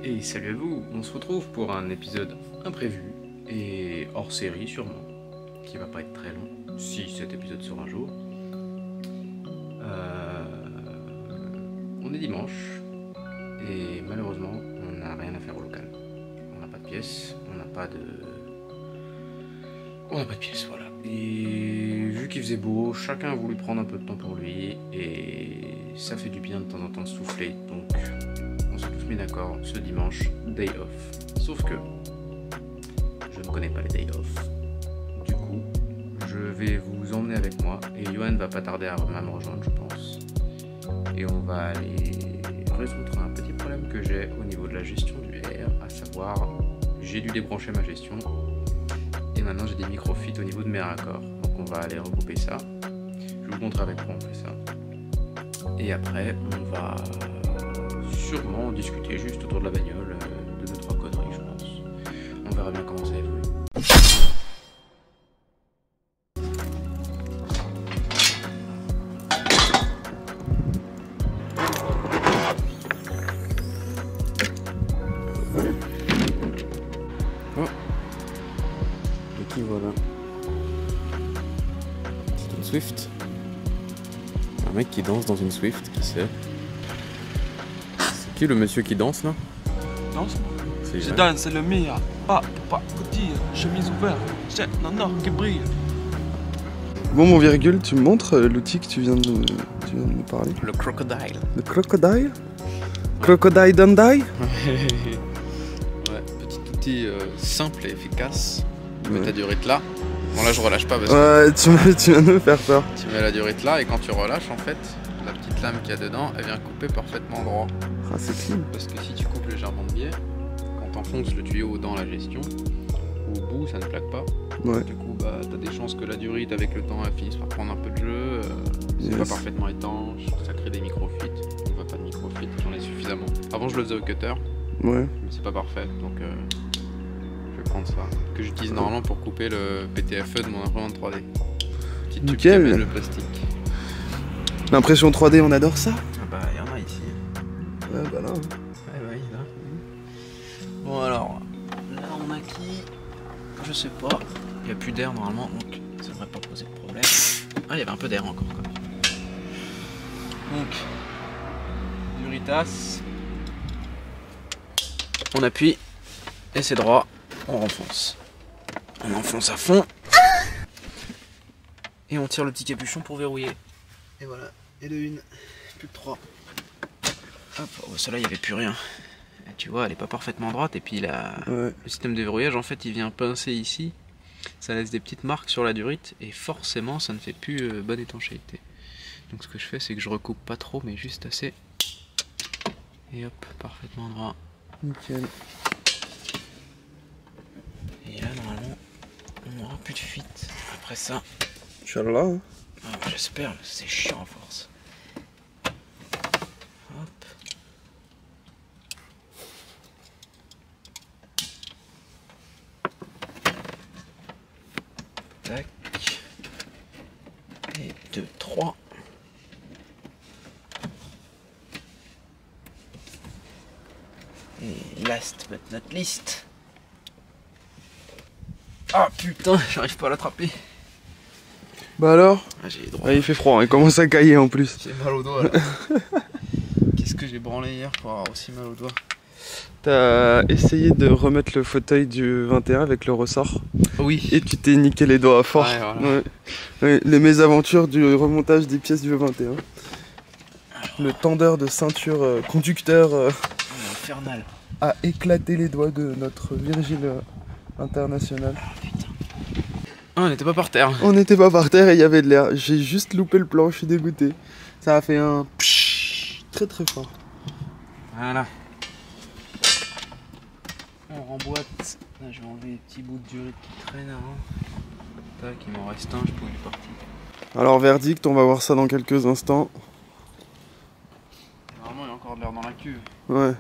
Et salut à vous, on se retrouve pour un épisode imprévu et hors série sûrement, qui va pas être très long, si cet épisode sort un jour. On est dimanche, et malheureusement on n'a rien à faire au local. On n'a pas de pièces, on n'a pas de pièces, voilà. Et vu qu'il faisait beau, chacun a voulu prendre un peu de temps pour lui, et ça fait du bien de temps en temps de souffler, donc on s'est tous mis d'accord, ce dimanche, day off. Sauf que je ne connais pas les day off. Du coup, je vais vous emmener avec moi, et Johan va pas tarder à me rejoindre, je pense. Et on va aller résoudre un petit problème que j'ai au niveau de la gestion du air, à savoir, j'ai dû débrancher ma gestion, et maintenant j'ai des microfits au niveau de mes raccords. Donc on va aller regrouper ça. Je vous montrer avec quoi on fait ça. Et après, on va sûrement discuter juste autour de la bagnole de 2-3 conneries, je pense. On verra bien comment ça évolue. Oh. Et qui voilà. C'est une Swift. Un mec qui danse dans une Swift, qui c'est? C'est qui le monsieur qui danse là? Danse? C'est Je Johan. danse le mire. Pas, petit, chemise ouverte, j'ai un or qui brille. Bon, mon virgule, tu me montres l'outil que tu viens de me parler? Le crocodile. Le crocodile? Crocodile don't die? Ouais, petit outil simple et efficace. Tu mets Ouais. ta durite là. Bon là je relâche pas parce que Ouais, tu viens de me faire peur. tu mets la durite là et quand tu relâches en fait, la petite lame qu'il y a dedans, elle vient couper parfaitement droit. Ah, c'est clean. Parce que si tu coupes légèrement de biais, quand t'enfonces le tuyau dans la gestion, au bout ça ne plaque pas. Ouais. Du coup bah t'as des chances que la durite avec le temps elle finisse par prendre un peu de jeu, c'est Yes. pas parfaitement étanche, ça crée des microfits. On veut pas de microfits, j'en ai suffisamment. Avant je le faisais au cutter, Ouais. mais c'est pas parfait, donc je vais prendre ça, que j'utilise normalement pour couper le PTFE de mon imprimante 3D. Petite tube qui Nickel. amène le plastique. L'impression 3D, on adore ça. Ah bah y'en a ici. Ouais, bah là. Ouais, là. Bon alors, là on a qui? Je sais pas. Il n'y a plus d'air normalement, donc ça devrait pas poser de problème. Ah, il y avait un peu d'air encore quand même. Donc, duritas. On appuie, et c'est droit, on renfonce. On enfonce à fond. Et on tire le petit capuchon pour verrouiller. Et voilà, et de une, plus que 3. Hop, oh, celle-là il n'y avait plus rien. Et tu vois, elle est pas parfaitement droite, et puis Ouais. le système de verrouillage en fait il vient pincer ici. Ça laisse des petites marques sur la durite, et forcément ça ne fait plus bonne étanchéité. Donc ce que je fais c'est que je recoupe pas trop, mais juste assez. Et hop, parfaitement droit. Nickel. Et là normalement on n'aura plus de fuite après ça. Inch'Allah. Hein. Ah, bah, j'espère, c'est chiant à force. Hop. Tac. Et 2, 3. Et last but not least. Ah putain, j'arrive pas à l'attraper. Bah alors? Ah, j'ai les droits. Ah, il fait froid, il commence à cailler en plus. J'ai mal au doigt là. Qu'est-ce que j'ai branlé hier pour avoir aussi mal au doigt? T'as essayé de remettre le fauteuil du 21 avec le ressort Oui. et tu t'es niqué les doigts fort. Ouais, voilà. Ouais. Ouais, les mésaventures du remontage des pièces du 21. Le tendeur de ceinture conducteur Infernal. a éclaté les doigts de notre Virgile international. Ah, on n'était pas par terre. On n'était pas par terre et il y avait de l'air. J'ai juste loupé le plan, je suis dégoûté. Ça a fait un pshhh très très fort. Voilà. On remboîte. Là, je vais enlever les petits bouts de durite qui traînent. Tac, il m'en reste un, je pense qu'il est parti. Alors verdict, on va voir ça dans quelques instants. Normalement, il y a encore de l'air dans la cuve. Ouais.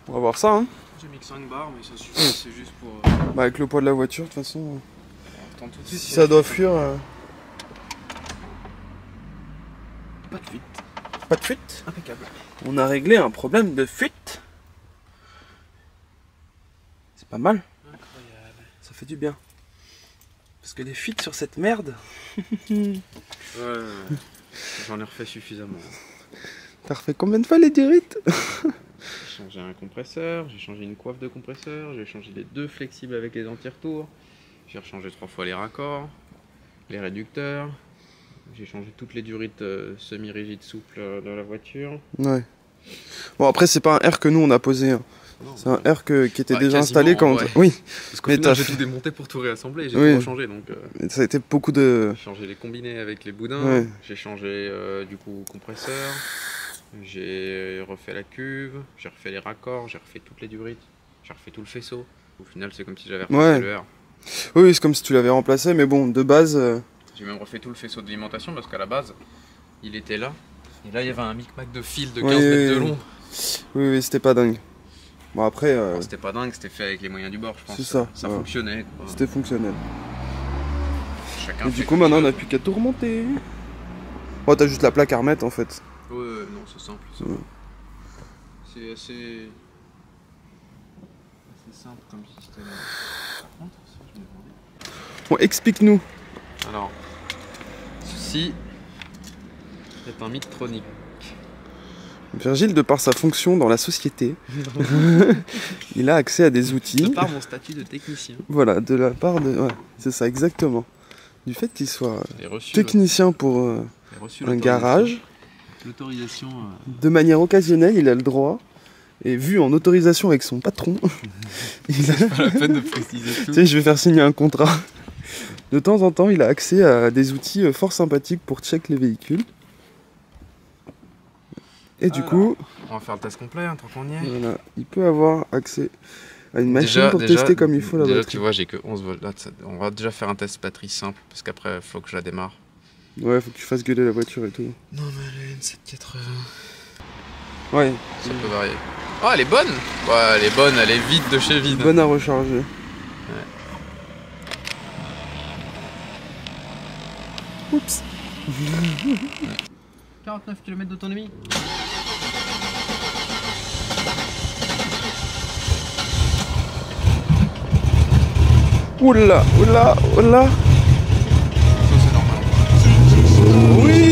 On va voir ça, hein. J'ai mis que 5 barres, mais ça suffit, c'est juste pour... Bah avec le poids de la voiture, de toute façon, on retente tout de suite, si ça doit fuir... Pas de fuite. Pas de fuite. Impeccable. On a réglé un problème de fuite. C'est pas mal. Incroyable. Ça fait du bien. Parce que les fuites sur cette merde... Ouais, j'en ai refait suffisamment. T'as refait combien de fois les durites? J'ai changé un compresseur, j'ai changé une coiffe de compresseur, j'ai changé les 2 flexibles avec les anti-retours, j'ai rechangé 3 fois les raccords, les réducteurs, j'ai changé toutes les durites semi-rigides souples de la voiture. Ouais. Bon après c'est pas un R que nous on a posé. Hein. C'est un R qui était déjà installé quand... Ouais. Oui. Parce qu'au final j'ai tout démonté pour tout réassembler, j'ai tout changé donc... Ça a été beaucoup de... J'ai changé les combinés avec les boudins, Ouais. j'ai changé du coup compresseur, j'ai refait la cuve, j'ai refait les raccords, j'ai refait toutes les durites, j'ai refait tout le faisceau. Au final c'est comme si j'avais refait le R. Oui c'est comme si tu l'avais remplacé mais bon de base... J'ai même refait tout le faisceau d'alimentation parce qu'à la base il était là. Et là il y avait un micmac de fil de 15 mètres de long. Oui c'était pas dingue. Bon après... C'était pas dingue, c'était fait avec les moyens du bord je pense. C'est ça. Ça fonctionnait. C'était fonctionnel. Chacun et du coup maintenant on n'a plus qu'à tout remonter. Oh t'as juste la plaque à remettre en fait. Ouais non c'est simple. C'est assez simple comme système. Par contre, ça, je me demandais. Bon explique-nous. Alors, ceci est un Midtronic. Virgile, de par sa fonction dans la société, il a accès à des outils. De par mon statut de technicien. Voilà, de la part de... Ouais, c'est ça, exactement. Du fait qu'il soit technicien pour un garage, l'autorisation... de manière occasionnelle, il a le droit, et vu en autorisation avec son patron, il a... C'est pas la peine de préciser tout. Tu sais, je vais faire signer un contrat. De temps en temps, il a accès à des outils fort sympathiques pour check les véhicules. Et du coup... On va faire le test complet, hein, tant qu'on y est. Voilà, il peut avoir accès à une machine pour tester comme il faut la batterie. Déjà, tu vois, j'ai que 11 volts. Là, on va déjà faire un test batterie simple, parce qu'après, il faut que je la démarre. Ouais, faut que tu fasses gueuler la voiture et tout. Non, mais elle est une 780. Ouais. Ça peut varier. Oh, elle est bonne. Ouais, elle est bonne, elle est vide de chez vide. Bonne à recharger. Ouais. Oups. 49 km d'autonomie. Oula, oula, oula. Ça, c'est normal. Oui.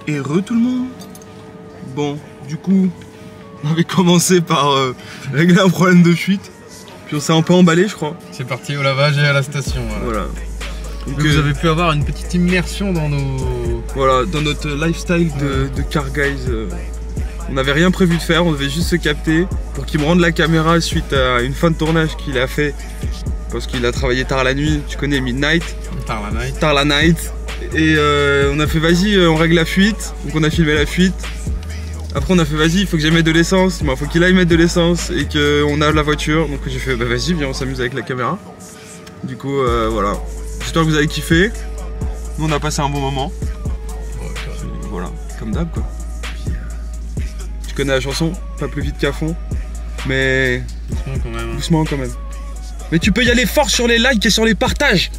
Et tout le monde. Bon, du coup, on avait commencé par régler un problème de fuite. Puis on s'est un peu emballé, je crois. C'est parti au lavage et à la station. Voilà. Donc vous avez pu avoir une petite immersion dans nos... Voilà, dans notre lifestyle de car guys. On n'avait rien prévu de faire, on devait juste se capter pour qu'il me rende la caméra suite à une fin de tournage qu'il a fait. Parce qu'il a travaillé tard la nuit, tu connais Midnight. Tard la night. Et on a fait vas-y, on règle la fuite. Donc on a filmé la fuite. Après on a fait vas-y, il faut que j'aille mettre de l'essence. Il faut qu'il aille mettre de l'essence et qu'on a la voiture. Donc j'ai fait bah vas-y, viens on s'amuse avec la caméra. Du coup voilà. J'espère que vous avez kiffé. Nous on a passé un bon moment. Ouais, carrément. Voilà, comme d'hab quoi. Tu connais la chanson, pas plus vite qu'à fond, mais Doucement quand même. doucement quand même. Mais tu peux y aller fort sur les likes et sur les partages.